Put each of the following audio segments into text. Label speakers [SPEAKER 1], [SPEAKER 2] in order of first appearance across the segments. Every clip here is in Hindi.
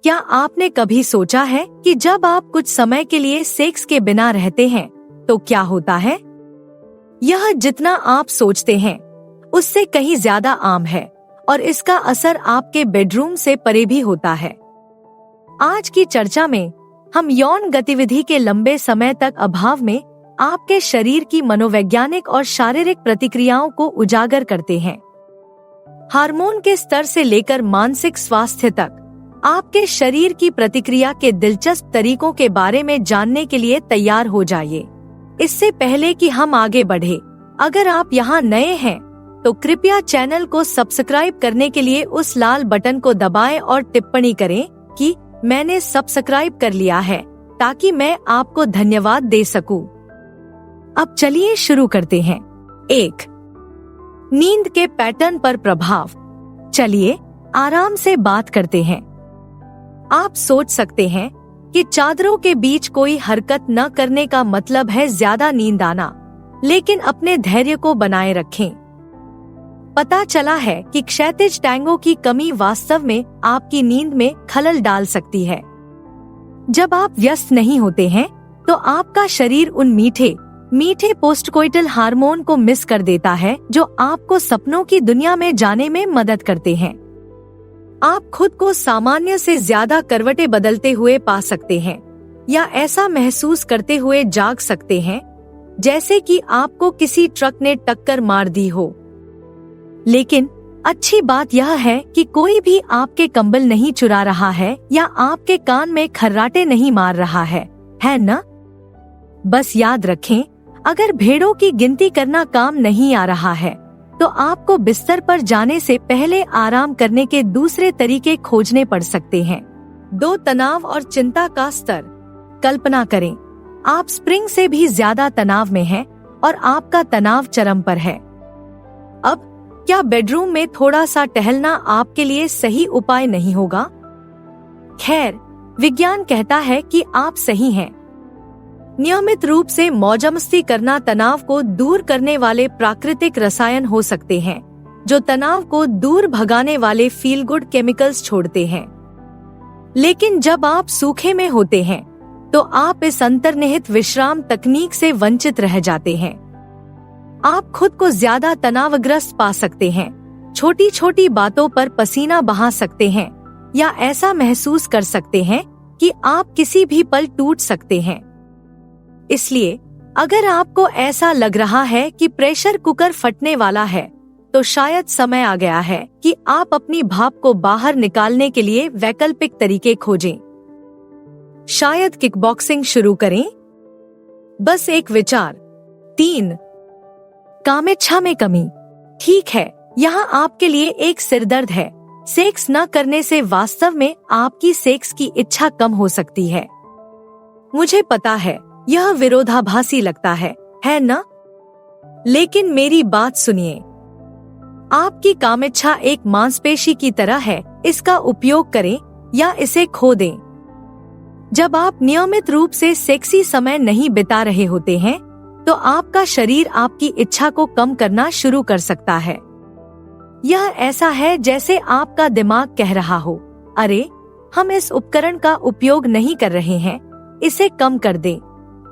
[SPEAKER 1] क्या आपने कभी सोचा है कि जब आप कुछ समय के लिए सेक्स के बिना रहते हैं तो क्या होता है? यह जितना आप सोचते हैं उससे कहीं ज्यादा आम है और इसका असर आपके बेडरूम से परे भी होता है। आज की चर्चा में हम यौन गतिविधि के लंबे समय तक अभाव में आपके शरीर की मनोवैज्ञानिक और शारीरिक प्रतिक्रियाओं को उजागर करते हैं। हार्मोन के स्तर से लेकर मानसिक स्वास्थ्य तक आपके शरीर की प्रतिक्रिया के दिलचस्प तरीकों के बारे में जानने के लिए तैयार हो जाइए। इससे पहले कि हम आगे बढ़े, अगर आप यहाँ नए हैं तो कृपया चैनल को सब्सक्राइब करने के लिए उस लाल बटन को दबाएं और टिप्पणी करें कि मैंने सब्सक्राइब कर लिया है, ताकि मैं आपको धन्यवाद दे सकूं। अब चलिए शुरू करते हैं। 1. नींद के पैटर्न पर प्रभाव। चलिए आराम से बात करते हैं। आप सोच सकते हैं कि चादरों के बीच कोई हरकत न करने का मतलब है ज्यादा नींद आना, लेकिन अपने धैर्य को बनाए रखें। पता चला है कि क्षैतिज टैंगों की कमी वास्तव में आपकी नींद में खलल डाल सकती है। जब आप व्यस्त नहीं होते हैं तो आपका शरीर उन मीठे पोस्टकोइटल हार्मोन को मिस कर देता है जो आपको सपनों की दुनिया में जाने में मदद करते हैं। आप खुद को सामान्य से ज्यादा करवटें बदलते हुए पा सकते हैं या ऐसा महसूस करते हुए जाग सकते हैं जैसे कि आपको किसी ट्रक ने टक्कर मार दी हो। लेकिन अच्छी बात यह है कि कोई भी आपके कंबल नहीं चुरा रहा है या आपके कान में खर्राटे नहीं मार रहा है न? बस याद रखें, अगर भेड़ों की गिनती करना काम नहीं आ रहा है तो आपको बिस्तर पर जाने से पहले आराम करने के दूसरे तरीके खोजने पड़ सकते हैं। 2. तनाव और चिंता का स्तर। कल्पना करें, आप स्प्रिंग से भी ज्यादा तनाव में हैं और आपका तनाव चरम पर है। अब क्या बेडरूम में थोड़ा सा टहलना आपके लिए सही उपाय नहीं होगा? खैर, विज्ञान कहता है कि आप सही हैं। नियमित रूप से मौजमस्ती करना तनाव को दूर करने वाले प्राकृतिक रसायन हो सकते हैं, जो तनाव को दूर भगाने वाले फील गुड केमिकल्स छोड़ते हैं। लेकिन जब आप सूखे में होते हैं तो आप इस अंतर्निहित विश्राम तकनीक से वंचित रह जाते हैं। आप खुद को ज्यादा तनावग्रस्त पा सकते हैं, छोटी छोटी बातों पर पसीना बहा सकते हैं या ऐसा महसूस कर सकते हैं कि आप किसी भी पल टूट सकते हैं। इसलिए अगर आपको ऐसा लग रहा है कि प्रेशर कुकर फटने वाला है तो शायद समय आ गया है कि आप अपनी भाप को बाहर निकालने के लिए वैकल्पिक तरीके खोजें। शायद किकबॉक्सिंग शुरू करें। बस एक विचार। 3. कामेच्छा में कमी। ठीक है, यहाँ आपके लिए एक सिरदर्द है। सेक्स न करने से वास्तव में आपकी सेक्स की इच्छा कम हो सकती है। मुझे पता है यह विरोधाभासी लगता है न? लेकिन मेरी बात सुनिए। आपकी कामेच्छा एक मांसपेशी की तरह है, इसका उपयोग करें या इसे खो दें। जब आप नियमित रूप से सेक्सी समय नहीं बिता रहे होते हैं तो आपका शरीर आपकी इच्छा को कम करना शुरू कर सकता है। यह ऐसा है जैसे आपका दिमाग कह रहा हो, अरे हम इस उपकरण का उपयोग नहीं कर रहे हैं, इसे कम कर दें।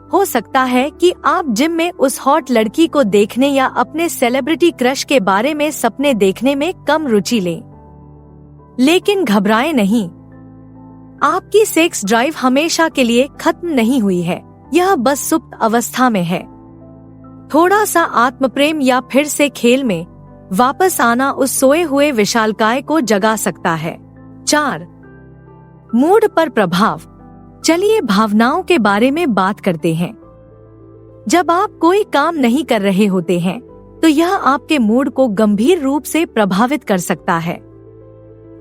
[SPEAKER 1] हो सकता है कि आप जिम में उस हॉट लड़की को देखने या अपने सेलिब्रिटी क्रश के बारे में सपने देखने में कम रुचि लें। लेकिन घबराएं नहीं, आपकी सेक्स ड्राइव हमेशा के लिए खत्म नहीं हुई है, यह बस सुप्त अवस्था में है। थोड़ा सा आत्मप्रेम या फिर से खेल में वापस आना उस सोए हुए विशालकाय को जगा सकता है। 4. मूड पर प्रभाव। चलिए भावनाओं के बारे में बात करते हैं। जब आप कोई काम नहीं कर रहे होते हैं तो यह आपके मूड को गंभीर रूप से प्रभावित कर सकता है।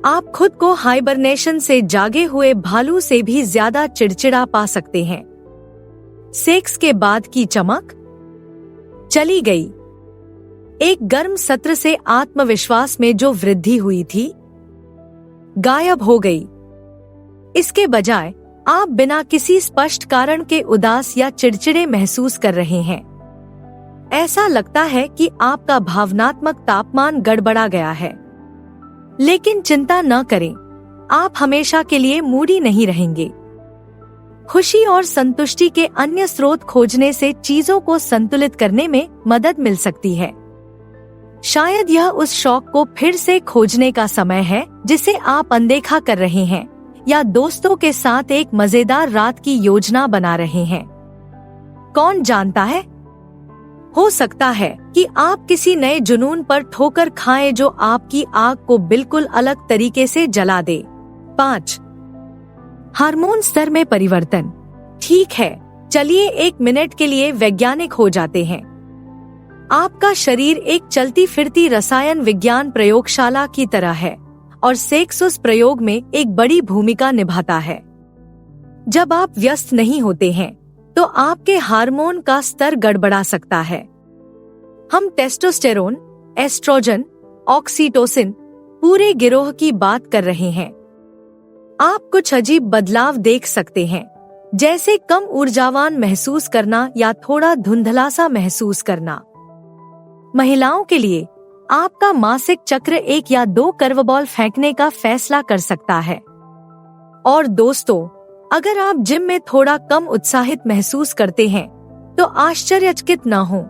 [SPEAKER 1] आप खुद को हाइबरनेशन से जागे हुए भालू से भी ज्यादा चिड़चिड़ा पा सकते हैं। सेक्स के बाद की चमक चली गई। एक गर्म सत्र से आत्मविश्वास में जो वृद्धि हुई थी गायब हो गई। इसके बजाय आप बिना किसी स्पष्ट कारण के उदास या चिड़चिड़े महसूस कर रहे हैं। ऐसा लगता है कि आपका भावनात्मक तापमान गड़बड़ा गया है। लेकिन चिंता न करें, आप हमेशा के लिए मूडी नहीं रहेंगे। खुशी और संतुष्टि के अन्य स्रोत खोजने से चीजों को संतुलित करने में मदद मिल सकती है। शायद यह उस शौक को फिर से खोजने का समय है जिसे आप अनदेखा कर रहे हैं, या दोस्तों के साथ एक मजेदार रात की योजना बना रहे हैं। कौन जानता है, हो सकता है कि आप किसी नए जुनून पर ठोकर खाएं जो आपकी आग को बिल्कुल अलग तरीके से जला दे। 5. हार्मोन स्तर में परिवर्तन। ठीक है, चलिए 1 मिनट के लिए वैज्ञानिक हो जाते हैं। आपका शरीर एक चलती फिरती रसायन विज्ञान प्रयोगशाला की तरह है और सेक्स उस प्रयोग में एक बड़ी भूमिका निभाता है। जब आप व्यस्त नहीं होते हैं तो आपके हार्मोन का स्तर गड़बड़ा सकता है। हम टेस्टोस्टेरोन, एस्ट्रोजन, ऑक्सीटोसिन पूरे गिरोह की बात कर रहे हैं। आप कुछ अजीब बदलाव देख सकते हैं, जैसे कम ऊर्जावान महसूस करना या थोड़ा धुंधला सा महसूस करना। महिलाओं के लिए आपका मासिक चक्र 1 या 2 कर्वबॉल फेंकने का फैसला कर सकता है। और दोस्तों, अगर आप जिम में थोड़ा कम उत्साहित महसूस करते हैं तो आश्चर्यचकित न हो।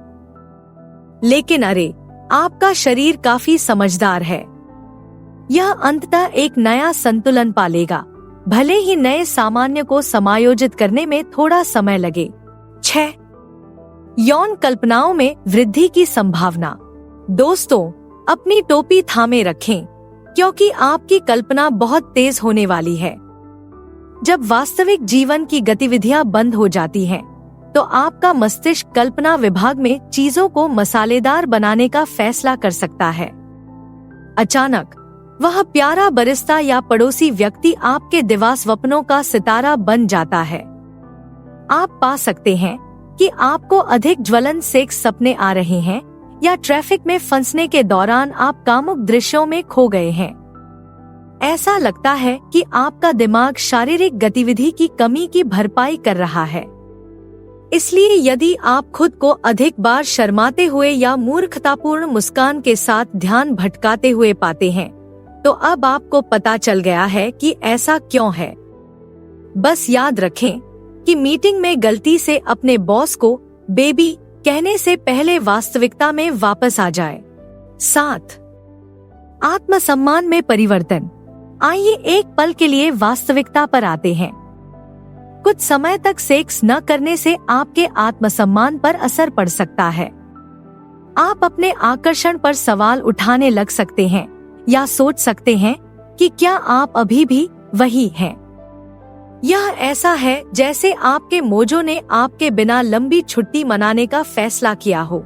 [SPEAKER 1] लेकिन अरे, आपका शरीर काफी समझदार है। यह अंततः एक नया संतुलन पालेगा, भले ही नए सामान्य को समायोजित करने में थोड़ा समय लगे। 6. यौन कल्पनाओं में वृद्धि की संभावना। दोस्तों, अपनी टोपी थामे रखें, क्योंकि आपकी कल्पना बहुत तेज होने वाली है। जब वास्तविक जीवन की गतिविधियां बंद हो जाती हैं, तो आपका मस्तिष्क कल्पना विभाग में चीजों को मसालेदार बनाने का फैसला कर सकता है। अचानक वह प्यारा बरिस्ता या पड़ोसी व्यक्ति आपके दिवा स्वप्नों का सितारा बन जाता है। आप पा सकते हैं कि आपको अधिक ज्वलन सेक्स सपने आ रहे हैं, या ट्रैफिक में फंसने के दौरान आप कामुक दृश्यों में खो गए हैं। ऐसा लगता है कि आपका दिमाग शारीरिक गतिविधि की कमी की भरपाई कर रहा है। इसलिए यदि आप खुद को अधिक बार शर्माते हुए या मूर्खतापूर्ण मुस्कान के साथ ध्यान भटकाते हुए पाते हैं, तो अब आपको पता चल गया है कि ऐसा क्यों है। बस याद रखें कि मीटिंग में गलती से अपने बॉस को बेबी कहने से पहले वास्तविकता में वापस आ जाए। 7. आत्मसम्मान में परिवर्तन। आइए एक पल के लिए वास्तविकता पर आते हैं। कुछ समय तक सेक्स न करने से आपके आत्मसम्मान पर असर पड़ सकता है। आप अपने आकर्षण पर सवाल उठाने लग सकते हैं या सोच सकते हैं कि क्या आप अभी भी वही हैं। यह ऐसा है जैसे आपके मोजो ने आपके बिना लंबी छुट्टी मनाने का फैसला किया हो।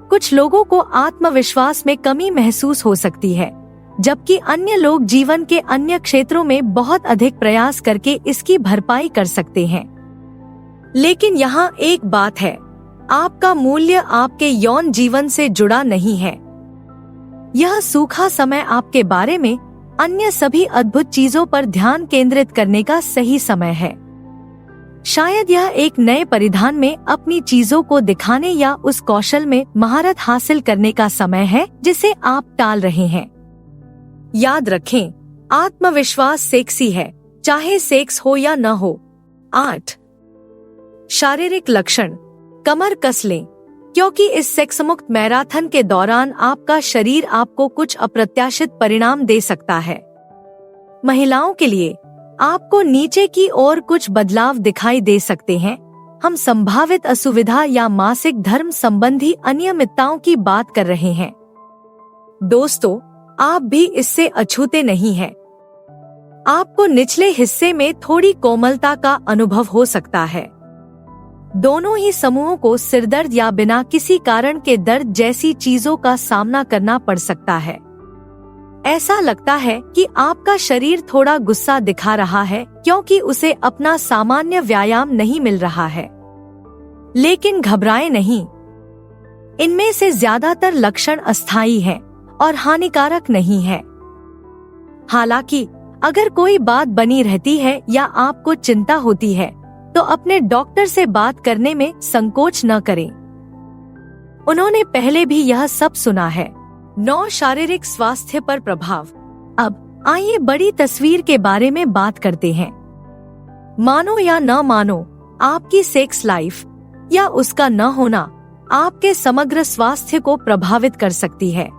[SPEAKER 1] कुछ लोगों को आत्मविश्वास में कमी महसूस हो सकती है, जबकि अन्य लोग जीवन के अन्य क्षेत्रों में बहुत अधिक प्रयास करके इसकी भरपाई कर सकते हैं। लेकिन यहाँ एक बात है, आपका मूल्य आपके यौन जीवन से जुड़ा नहीं है। यह सूखा समय आपके बारे में अन्य सभी अद्भुत चीजों पर ध्यान केंद्रित करने का सही समय है। शायद यह एक नए परिधान में अपनी चीजों को दिखाने या उस कौशल में महारत हासिल करने का समय है जिसे आप टाल रहे हैं। याद रखें, आत्मविश्वास सेक्सी है, चाहे सेक्स हो या न हो। 8. शारीरिक लक्षण। कमर कस लें, क्योंकि इस सेक्स मुक्त मैराथन के दौरान आपका शरीर आपको कुछ अप्रत्याशित परिणाम दे सकता है। महिलाओं के लिए आपको नीचे की ओर कुछ बदलाव दिखाई दे सकते हैं। हम संभावित असुविधा या मासिक धर्म संबंधी अनियमितताओं की बात कर रहे हैं। दोस्तों, आप भी इससे अछूते नहीं हैं। आपको निचले हिस्से में थोड़ी कोमलता का अनुभव हो सकता है। दोनों ही समूहों को सिरदर्द या बिना किसी कारण के दर्द जैसी चीजों का सामना करना पड़ सकता है। ऐसा लगता है कि आपका शरीर थोड़ा गुस्सा दिखा रहा है क्योंकि उसे अपना सामान्य व्यायाम नहीं मिल रहा है। लेकिन घबराएं नहीं, इनमें से ज्यादातर लक्षण अस्थायी हैं और हानिकारक नहीं है। हालांकि अगर कोई बात बनी रहती है या आपको चिंता होती है, तो अपने डॉक्टर से बात करने में संकोच न करें। उन्होंने पहले भी यह सब सुना है। 9. शारीरिक स्वास्थ्य पर प्रभाव। अब आइए बड़ी तस्वीर के बारे में बात करते हैं। मानो या न मानो, आपकी सेक्स लाइफ या उसका न होना आपके समग्र स्वास्थ्य को प्रभावित कर सकती है।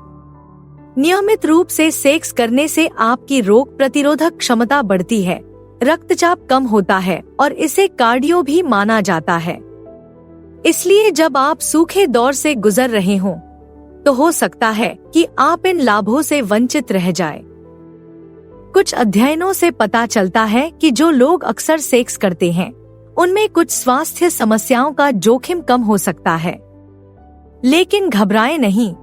[SPEAKER 1] नियमित रूप से सेक्स करने से आपकी रोग प्रतिरोधक क्षमता बढ़ती है, रक्तचाप कम होता है और इसे कार्डियो भी माना जाता है। इसलिए जब आप सूखे दौर से गुजर रहे हों, तो हो सकता है कि आप इन लाभों से वंचित रह जाएं। कुछ अध्ययनों से पता चलता है कि जो लोग अक्सर सेक्स करते हैं, उनमें कुछ स्वास्थ्य समस्याओं का जोखिम कम हो सकता है। लेकिन घबराएं नहीं,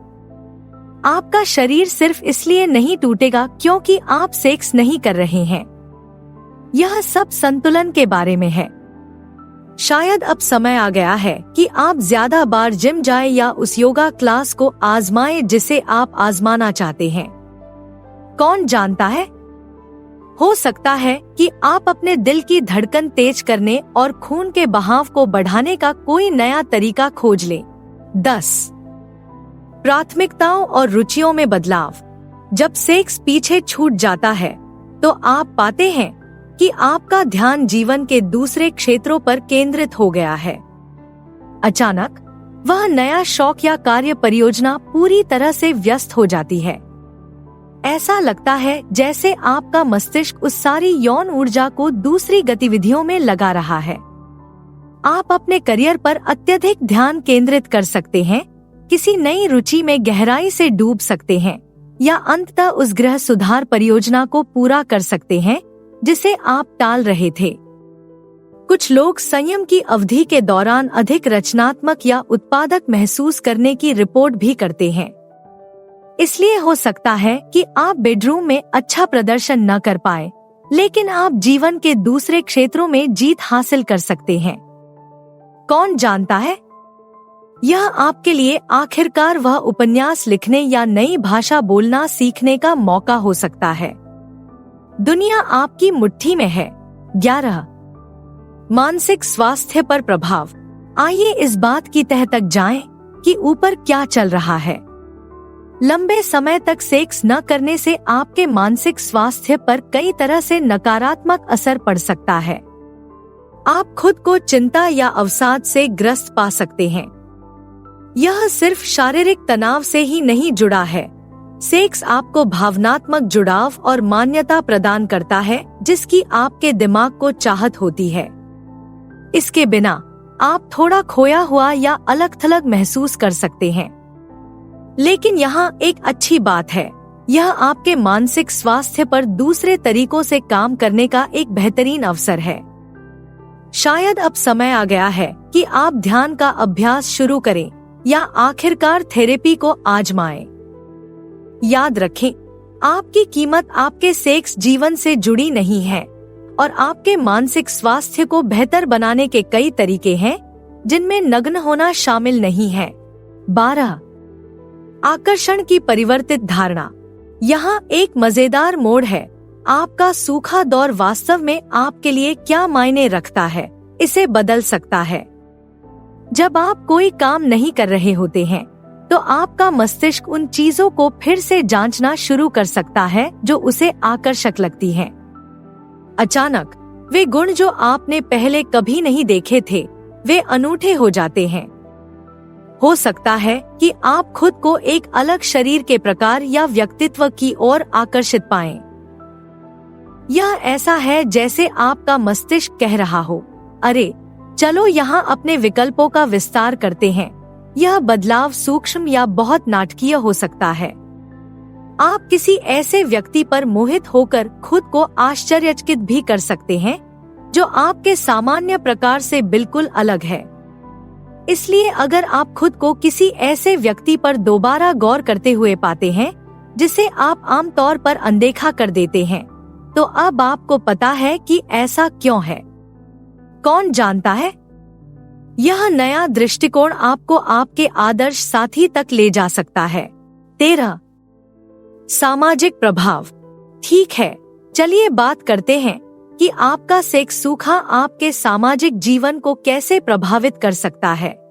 [SPEAKER 1] आपका शरीर सिर्फ इसलिए नहीं टूटेगा क्योंकि आप सेक्स नहीं कर रहे हैं। यह सब संतुलन के बारे में है। शायद अब समय आ गया है कि आप ज्यादा बार जिम जाएं या उस योगा क्लास को आजमाएं जिसे आप आजमाना चाहते हैं। कौन जानता है, हो सकता है कि आप अपने दिल की धड़कन तेज करने और खून के बहाव को बढ़ाने का कोई नया तरीका खोज लें। 10. प्राथमिकताओं और रुचियों में बदलाव। जब सेक्स पीछे छूट जाता है, तो आप पाते हैं कि आपका ध्यान जीवन के दूसरे क्षेत्रों पर केंद्रित हो गया है। अचानक वह नया शौक या कार्य परियोजना पूरी तरह से व्यस्त हो जाती है। ऐसा लगता है जैसे आपका मस्तिष्क उस सारी यौन ऊर्जा को दूसरी गतिविधियों में लगा रहा है। आप अपने करियर पर अत्यधिक ध्यान केंद्रित कर सकते हैं, किसी नई रुचि में गहराई से डूब सकते हैं या अंततः उस गृह सुधार परियोजना को पूरा कर सकते हैं जिसे आप टाल रहे थे। कुछ लोग संयम की अवधि के दौरान अधिक रचनात्मक या उत्पादक महसूस करने की रिपोर्ट भी करते हैं। इसलिए हो सकता है कि आप बेडरूम में अच्छा प्रदर्शन न कर पाए, लेकिन आप जीवन के दूसरे क्षेत्रों में जीत हासिल कर सकते हैं। कौन जानता है, यह आपके लिए आखिरकार वह उपन्यास लिखने या नई भाषा बोलना सीखने का मौका हो सकता है। दुनिया आपकी मुट्ठी में है। 11. मानसिक स्वास्थ्य पर प्रभाव। आइए इस बात की तह तक जाएं कि ऊपर क्या चल रहा है। लंबे समय तक सेक्स न करने से आपके मानसिक स्वास्थ्य पर कई तरह से नकारात्मक असर पड़ सकता है। आप खुद को चिंता या अवसाद से ग्रस्त पा सकते हैं। यह सिर्फ शारीरिक तनाव से ही नहीं जुड़ा है। सेक्स आपको भावनात्मक जुड़ाव और मान्यता प्रदान करता है जिसकी आपके दिमाग को चाहत होती है। इसके बिना आप थोड़ा खोया हुआ या अलग-थलग महसूस कर सकते हैं। लेकिन यहाँ एक अच्छी बात है, यह आपके मानसिक स्वास्थ्य पर दूसरे तरीकों से काम करने का एक बेहतरीन अवसर है। शायद अब समय आ गया है कि आप ध्यान का अभ्यास शुरू करें या आखिरकार थेरेपी को आजमाएं। याद रखें, आपकी कीमत आपके सेक्स जीवन से जुड़ी नहीं है और आपके मानसिक स्वास्थ्य को बेहतर बनाने के कई तरीके हैं जिनमें नग्न होना शामिल नहीं है। 12. आकर्षण की परिवर्तित धारणा। यहाँ एक मजेदार मोड़ है। आपका सूखा दौर वास्तव में आपके लिए क्या मायने रखता है, इसे बदल सकता है। जब आप कोई काम नहीं कर रहे होते हैं, तो आपका मस्तिष्क उन चीजों को फिर से जांचना शुरू कर सकता है जो उसे आकर्षक लगती हैं। अचानक वे गुण जो आपने पहले कभी नहीं देखे थे, वे अनूठे हो जाते हैं। हो सकता है कि आप खुद को एक अलग शरीर के प्रकार या व्यक्तित्व की ओर आकर्षित पाएं। यह ऐसा है जैसे आपका मस्तिष्क कह रहा हो, अरे चलो यहाँ अपने विकल्पों का विस्तार करते हैं। यह बदलाव सूक्ष्म या बहुत नाटकीय हो सकता है। आप किसी ऐसे व्यक्ति पर मोहित होकर खुद को आश्चर्यचकित भी कर सकते हैं जो आपके सामान्य प्रकार से बिल्कुल अलग है। इसलिए अगर आप खुद को किसी ऐसे व्यक्ति पर दोबारा गौर करते हुए पाते हैं जिसे आप आमतौर पर अनदेखा कर देते हैं, तो अब आपको पता है कि ऐसा क्यों है। कौन जानता है, यह नया दृष्टिकोण आपको आपके आदर्श साथी तक ले जा सकता है। 13. सामाजिक प्रभाव। ठीक है, चलिए बात करते हैं कि आपका सेक्स सूखा आपके सामाजिक जीवन को कैसे प्रभावित कर सकता है।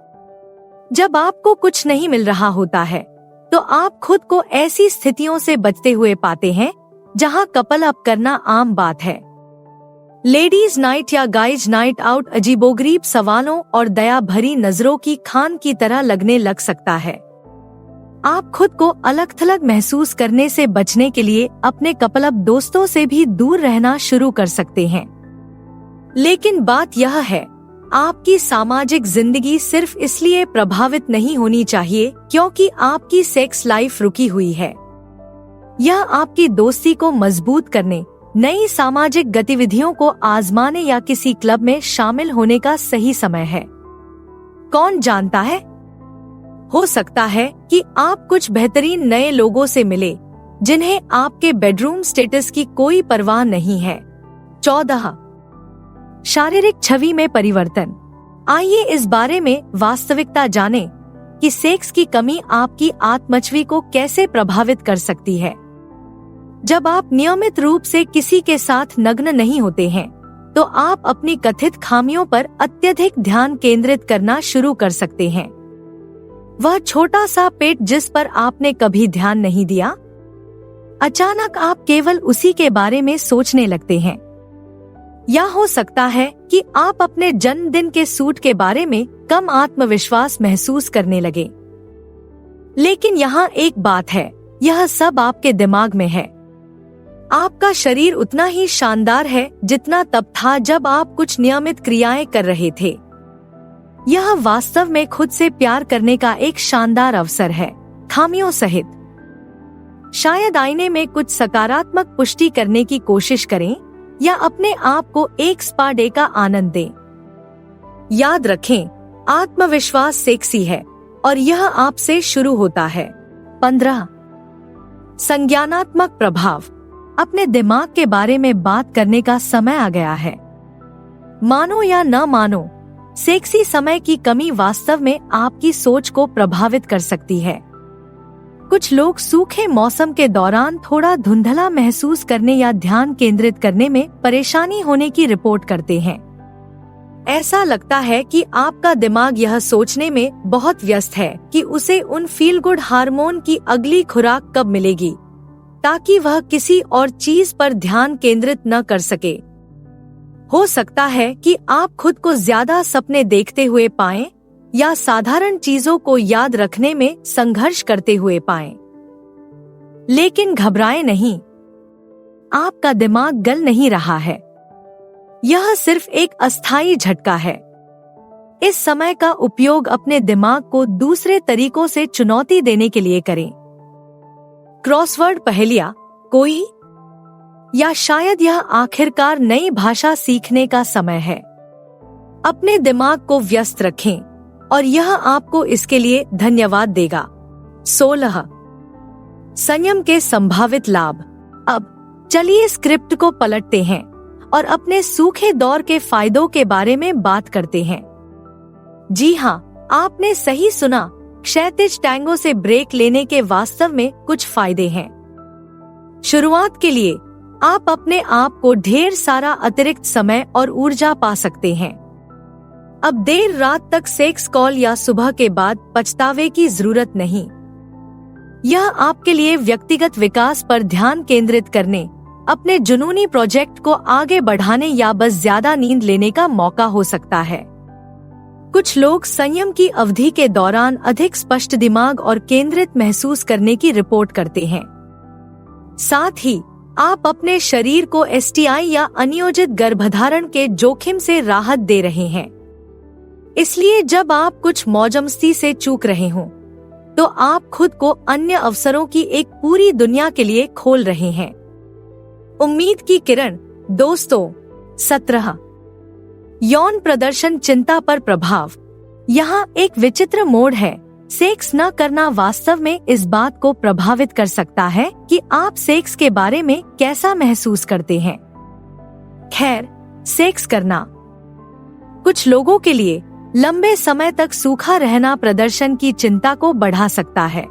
[SPEAKER 1] जब आपको कुछ नहीं मिल रहा होता है, तो आप खुद को ऐसी स्थितियों से बचते हुए पाते हैं जहां कपल अप करना आम बात है। Ladies night yeah guys night out अजीबोगरीब सवालों और दया भरी नजरों की खान की तरह लगने लग सकता है। आप खुद को अलग थलग महसूस करने से बचने के लिए अपने कपल अप दोस्तों से भी दूर रहना शुरू कर सकते हैं। लेकिन बात यह है, आपकी सामाजिक जिंदगी सिर्फ इसलिए प्रभावित नहीं होनी चाहिए क्योंकि आपकी सेक्स लाइफ रुकी हुई है। यह आपकी दोस्ती को मजबूत करने, नई सामाजिक गतिविधियों को आजमाने या किसी क्लब में शामिल होने का सही समय है। कौन जानता है, हो सकता है कि आप कुछ बेहतरीन नए लोगों से मिले जिन्हें आपके बेडरूम स्टेटस की कोई परवाह नहीं है। 14. शारीरिक छवि में परिवर्तन। आइए इस बारे में वास्तविकता जानें कि सेक्स की कमी आपकी आत्मछवि को कैसे प्रभावित कर सकती है। जब आप नियमित रूप से किसी के साथ नग्न नहीं होते हैं, तो आप अपनी कथित खामियों पर अत्यधिक ध्यान केंद्रित करना शुरू कर सकते हैं। वह छोटा सा पेट जिस पर आपने कभी ध्यान नहीं दिया, अचानक आप केवल उसी के बारे में सोचने लगते हैं। या हो सकता है कि आप अपने जन्मदिन के सूट के बारे में कम आत्मविश्वास महसूस करने लगे। लेकिन यहाँ एक बात है, यह सब आपके दिमाग में है। आपका शरीर उतना ही शानदार है जितना तब था जब आप कुछ नियमित क्रियाएं कर रहे थे। यह वास्तव में खुद से प्यार करने का एक शानदार अवसर है, खामियों सहित। शायद आईने में कुछ सकारात्मक पुष्टि करने की कोशिश करें या अपने आप को एक स्पा डे का आनंद दें। याद रखें, आत्मविश्वास सेक्सी है और यह आपसे शुरू होता है। 15. संज्ञानात्मक प्रभाव। अपने दिमाग के बारे में बात करने का समय आ गया है। मानो या न मानो, सेक्सी समय की कमी वास्तव में आपकी सोच को प्रभावित कर सकती है। कुछ लोग सूखे मौसम के दौरान थोड़ा धुंधला महसूस करने या ध्यान केंद्रित करने में परेशानी होने की रिपोर्ट करते हैं। ऐसा लगता है कि आपका दिमाग यह सोचने में बहुत व्यस्त है कि उसे उन फील गुड हार्मोन की अगली खुराक कब मिलेगी, ताकि वह किसी और चीज पर ध्यान केंद्रित न कर सके। हो सकता है कि आप खुद को ज्यादा सपने देखते हुए पाएं या साधारण चीजों को याद रखने में संघर्ष करते हुए पाएं। लेकिन घबराएं नहीं, आपका दिमाग गल नहीं रहा है। यह सिर्फ एक अस्थायी झटका है। इस समय का उपयोग अपने दिमाग को दूसरे तरीकों से चुनौती देने के लिए करें। क्रॉसवर्ड पहेलियां, कोई, या शायद यह आखिरकार नई भाषा सीखने का समय है। अपने दिमाग को व्यस्त रखें और यह आपको इसके लिए धन्यवाद देगा। 16. संयम के संभावित लाभ। अब चलिए स्क्रिप्ट को पलटते हैं और अपने सूखे दौर के फायदों के बारे में बात करते हैं। जी हाँ, आपने सही सुना, क्षैतिज टैंगो से ब्रेक लेने के वास्तव में कुछ फायदे हैं। शुरुआत के लिए आप अपने आप को ढेर सारा अतिरिक्त समय और ऊर्जा पा सकते हैं। अब देर रात तक सेक्स कॉल या सुबह के बाद पछतावे की जरूरत नहीं। यह आपके लिए व्यक्तिगत विकास पर ध्यान केंद्रित करने, अपने जुनूनी प्रोजेक्ट को आगे बढ़ाने या बस ज्यादा नींद लेने का मौका हो सकता है। कुछ लोग संयम की अवधि के दौरान अधिक स्पष्ट दिमाग और केंद्रित महसूस करने की रिपोर्ट करते हैं। साथ ही आप अपने शरीर को एसटीआई या अनियोजित गर्भधारण के जोखिम से राहत दे रहे हैं। इसलिए जब आप कुछ मौजमस्ती से चूक रहे हों, तो आप खुद को अन्य अवसरों की एक पूरी दुनिया के लिए खोल रहे हैं। उम्मीद की किरण। दोस्तों, 17. यौन प्रदर्शन चिंता पर प्रभाव। यहाँ एक विचित्र मोड़ है। सेक्स न करना वास्तव में इस बात को प्रभावित कर सकता है कि आप सेक्स के बारे में कैसा महसूस करते हैं। खैर, सेक्स करना कुछ लोगों के लिए लंबे समय तक सूखा रहना प्रदर्शन की चिंता को बढ़ा सकता है।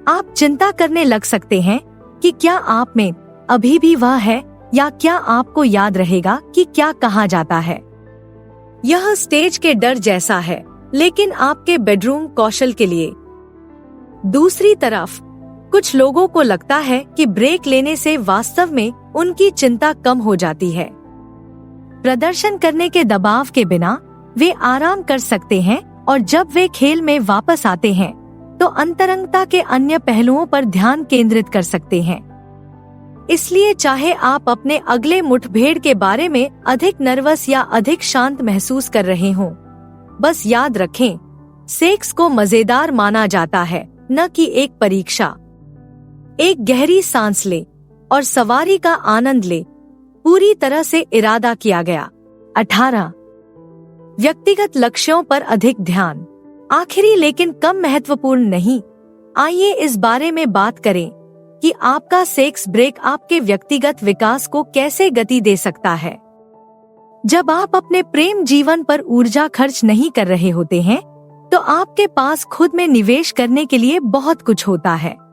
[SPEAKER 1] आप चिंता करने लग सकते हैं कि क्या आप में अभी भी वह है, या क्या आपको याद रहेगा कि क्या कहा जाता है। यह स्टेज के डर जैसा है, लेकिन आपके बेडरूम कौशल के लिए। दूसरी तरफ, कुछ लोगों को लगता है कि ब्रेक लेने से वास्तव में उनकी चिंता कम हो जाती है। प्रदर्शन करने के दबाव के बिना वे आराम कर सकते हैं और जब वे खेल में वापस आते हैं तो अंतरंगता के अन्य पहलुओं पर ध्यान केंद्रित कर सकते हैं। इसलिए चाहे आप अपने अगले मुठभेड़ के बारे में अधिक नर्वस या अधिक शांत महसूस कर रहे हों, बस याद रखें, सेक्स को मजेदार माना जाता है, न कि एक परीक्षा। एक गहरी सांस ले और सवारी का आनंद ले। पूरी तरह से इरादा किया गया। 18 व्यक्तिगत लक्ष्यों पर अधिक ध्यान। आखिरी लेकिन कम महत्वपूर्ण नहीं, आइए इस बारे में बात करें कि आपका सेक्स ब्रेक आपके व्यक्तिगत विकास को कैसे गति दे सकता है। जब आप अपने प्रेम जीवन पर ऊर्जा खर्च नहीं कर रहे होते हैं, तो आपके पास खुद में निवेश करने के लिए बहुत कुछ होता है।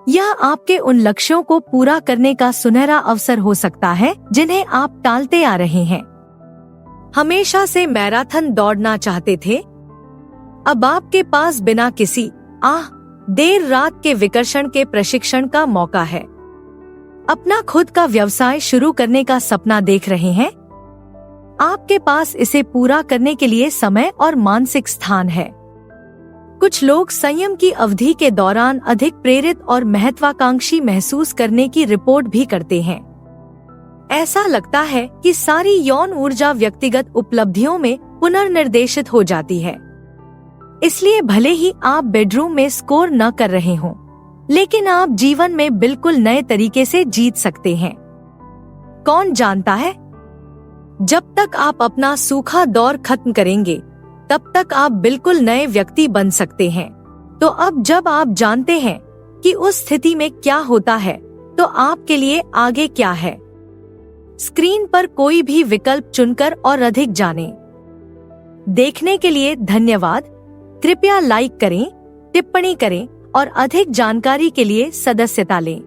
[SPEAKER 1] यह आपके उन लक्ष्यों को पूरा करने का सुनहरा अवसर हो सकता है जिन्हें आप टालते आ रहे हैं। हमेशा से मैराथन दौड़ना चाहते थे? अब आपके पास बिना किसी देर रात के विकर्षण के प्रशिक्षण का मौका है। अपना खुद का व्यवसाय शुरू करने का सपना देख रहे हैं? आपके पास इसे पूरा करने के लिए समय और मानसिक स्थान है। कुछ लोग संयम की अवधि के दौरान अधिक प्रेरित और महत्वाकांक्षी महसूस करने की रिपोर्ट भी करते हैं। ऐसा लगता है कि सारी यौन ऊर्जा व्यक्तिगत उपलब्धियों में पुनर्निर्देशित हो जाती है। इसलिए भले ही आप बेडरूम में स्कोर न कर रहे हों, लेकिन आप जीवन में बिल्कुल नए तरीके से जीत सकते हैं। कौन जानता है, जब तक आप अपना सूखा दौर खत्म करेंगे, तब तक आप बिल्कुल नए व्यक्ति बन सकते हैं। तो अब जब आप जानते हैं कि उस स्थिति में क्या होता है, तो आपके लिए आगे क्या है। स्क्रीन पर कोई भी विकल्प चुनकर और अधिक जानें। देखने के लिए धन्यवाद। कृपया लाइक करें, टिप्पणी करें और अधिक जानकारी के लिए सदस्यता लें।